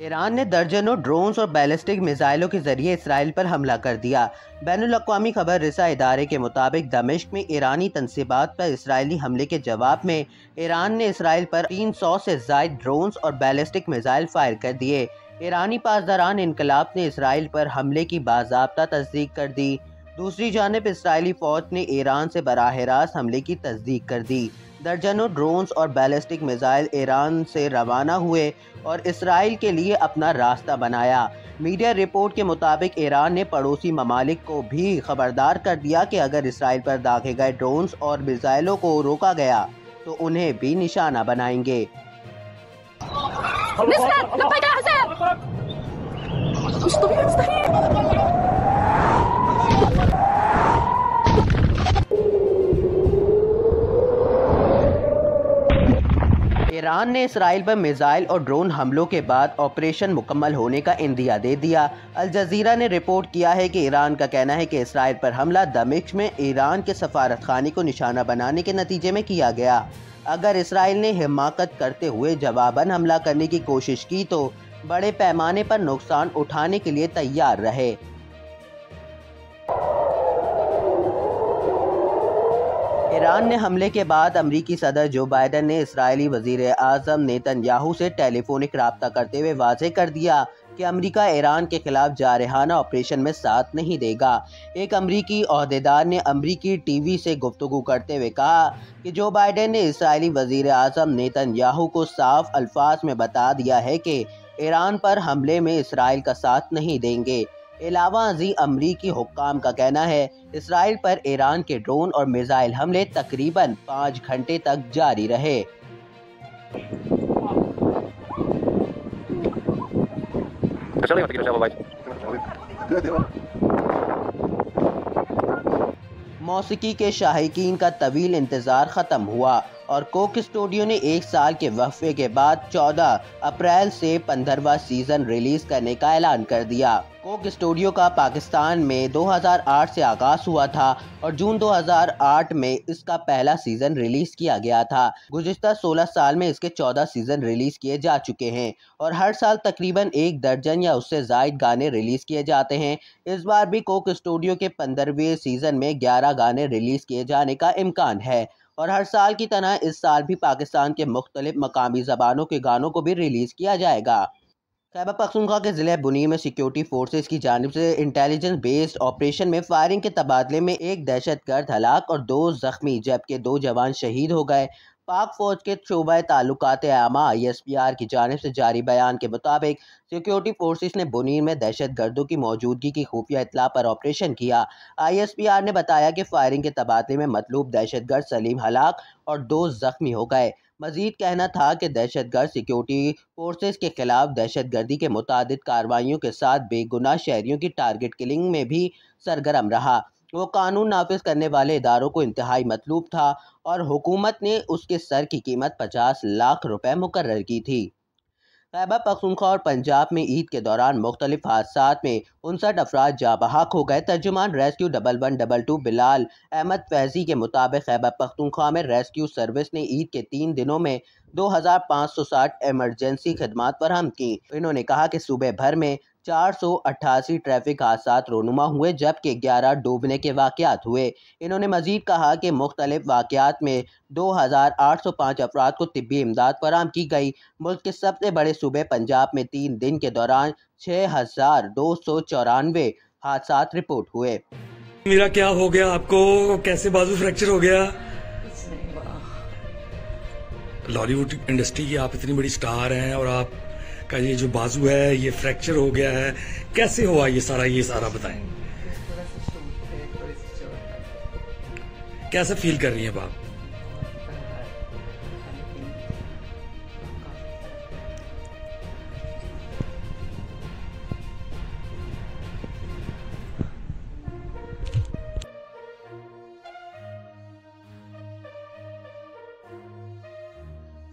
Iran ने दर्जनों drones और बैलिस्टिक मिसाइलों के जरिए इसराइल पर हमला कर दिया। बैनुल-अक़वामी खबर रिसा इदारे के मुताबिक दमिश्क में ईरानी तंसीबात पर इसराइली हमले के जवाब में ईरान ने इसराइल पर 300 से ज़ायद ड्रोन्स और बैलिस्टिक मिसाइल फायर कर दिए। ईरानी पासदारान इनकलाब ने इसराइल पर हमले की बाज़ाब्ता तस्दीक कर दी। दूसरी जानिब इसराइली फ़ौज ने ईरान से बराह रास्त हमले की तस्दीक कर दी। दर्जनों ड्रोन्स और बैलिस्टिक मिसाइल ईरान से रवाना हुए और इसराइल के लिए अपना रास्ता बनाया। मीडिया रिपोर्ट के मुताबिक ईरान ने पड़ोसी ममालिक को भी खबरदार कर दिया कि अगर इसराइल पर दागे गए ड्रोन्स और मिसाइलों को रोका गया तो उन्हें भी निशाना बनाएंगे। ईरान ने इसराइल पर मिसाइल और ड्रोन हमलों के बाद ऑपरेशन मुकम्मल होने का इंदिया दे दिया। अल जज़ीरा ने रिपोर्ट किया है कि ईरान का कहना है कि इसराइल पर हमला दमिश्क में ईरान के सफारत खाने को निशाना बनाने के नतीजे में किया गया। अगर इसराइल ने हिमाकत करते हुए जवाबन हमला करने की कोशिश की तो बड़े पैमाने पर नुकसान उठाने के लिए तैयार रहे। ईरान ने हमले के बाद अमरीकी सदर जो बाइडन ने इसराइली वज़ीर आज़म नेतन्याहू से टेलीफोनिक रब्ता करते हुए वाज़ेह कर दिया कि अमरीका ईरान के खिलाफ जारहाना ऑपरेशन में साथ नहीं देगा। एक अमरीकी ओहदेदार ने अमरीकी टीवी से गुफ्तगू करते हुए कहा कि जो बाइडन ने इसराइली वज़ीर आज़म नेतन्याहू को साफ अल्फाज में बता दिया है कि ईरान पर हमले में इसराइल का साथ नहीं देंगे। अलावा अजी अमरीकी हुक्काम का कहना है इसराइल पर ईरान के ड्रोन और मिसाइल हमले तकरीबन 5 घंटे तक जारी रहे। मौसीकी के शाहीकीन का तवील इंतज़ार ख़त्म हुआ और कोक स्टूडियो ने 1 साल के वक्फे के बाद 14 अप्रैल से 15वां सीज़न रिलीज़ करने का ऐलान कर दिया। कोक स्टूडियो का पाकिस्तान में 2008 से आगाज़ हुआ था और जून 2008 में इसका पहला सीज़न रिलीज़ किया गया था। गुज़िश्ता 16 साल में इसके 14 सीज़न रिलीज़ किए जा चुके हैं और हर साल तकरीबन 1 दर्जन या उससे ज़ायद गाने रिलीज़ किए जाते हैं। इस बार भी कोक स्टूडियो के 15वें सीज़न में 11 गाने रिलीज़ किए जाने का इम्कान है और हर साल की तरह इस साल भी पाकिस्तान के मुख्तलिफ मकामी ज़बानों के गानों को भी रिलीज़ किया जाएगा। खैबर पख्तूनख्वा के ज़िले बुनी में सिक्योरिटी फोर्सेस की जानिब से इंटेलिजेंस बेस्ड ऑपरेशन में फायरिंग के तबादले में 1 दहशतगर्द हलाक और 2 जख्मी जबकि 2 जवान शहीद हो गए। पाक फौज के शोबा ताल्लुकात आमा ISPR की जानिब से जारी बयान के मुताबिक सिक्योरिटी फोर्सेस ने बुनीर में दहशतगर्दों की मौजूदगी की खुफिया इत्तला पर ऑपरेशन किया। ISPR ने बताया कि फायरिंग के तबादले में मतलूब दहशतगर्द सलीम हलाक और 2 जख्मी हो गए। मजीद कहना था कि दहशतगर्द सिक्योरिटी फोर्सेस के खिलाफ दहशतगर्दी के मुतादिद कार्रवाइयों के साथ बेगुनाह शहरियों की टारगेट किलिंग में भी सरगर्म रहा। वो कानून नाफिज करने वाले इदारों को इंतहाई मतलूब था और हुकूमत ने उसके सर की कीमत 50 लाख रुपए मुकर्रर की थी। खैबर पख्तूनख्वा और पंजाब में ईद के दौरान मुख्तलिफ हादसात में 59 अफराद जाँ बहक हो गए। तर्जुमान रेस्क्यू 1122 बिलाल अहमद फैजी के मुताबिक खैबर पख्तूनख्वा में रेस्क्यू सर्विस ने ईद के 3 दिनों में 2560 एमरजेंसी खदमात फराहम की। इन्होंने कहा कि सूबे भर में 488 ट्रैफिक हादसात रोनुमा हुए जबकि 11 डूबने के वाक़यात हुए। इन्होंने मजीद कहा कि मुख्तलिफ वाक़यात में 2805 अफराद को तिब्बी इमदाद फराहम की गई। मुल्क के सबसे बड़े सूबे पंजाब में 3 दिन के दौरान 6294 हादसात रिपोर्ट हुए। मेरा क्या हो गया आपको? कैसे बाजू फ्रैक्चर हो गया? लॉलीवुड इंडस्ट्री की आप इतनी बड़ी स्टार हैं और आप का ये जो बाजू है ये फ्रैक्चर हो गया है, कैसे हुआ ये सारा बताएं। कैसा फील कर रही हैं आप?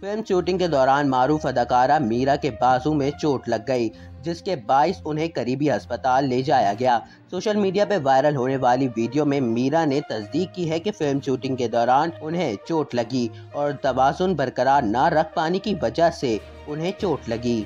फिल्म शूटिंग के दौरान मारूफ अदाकारा मीरा के बाजू में चोट लग गई, जिसके बाइस उन्हें करीबी अस्पताल ले जाया गया। सोशल मीडिया पर वायरल होने वाली वीडियो में मीरा ने तस्दीक की है कि फिल्म शूटिंग के दौरान उन्हें चोट लगी और तवाज़ुन बरकरार न रख पाने की वजह से उन्हें चोट लगी।